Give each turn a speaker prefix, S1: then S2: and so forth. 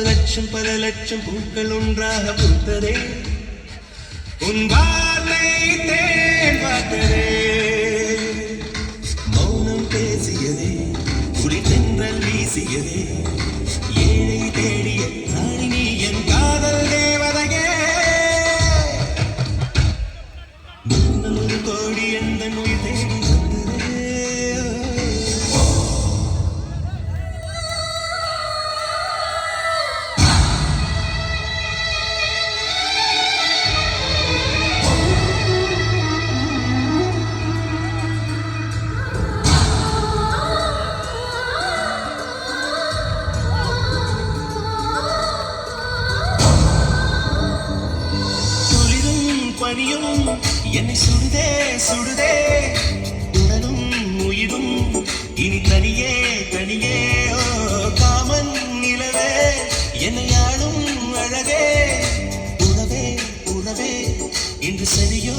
S1: லட்சம் பல லட்சம் பூக்கள் ஒன்றாக பூத்ததே உன் வார்த்தை தேன் பார்த்ததே மௌனம் பேசியதே குளிர் தென்றல் வீசியதே ஏழை தேடிய ராணி என் காதல் தேவதையே ஒரு கோடி எந்த நோய் தேடி பனியும் என்னை சுடுதே சுடுதே உடலும் உயிரும் இனி தனியே தனியே காமன் நிலவே என்னை ஆளும் அழகே உறவே உறவே இன்று சரியோ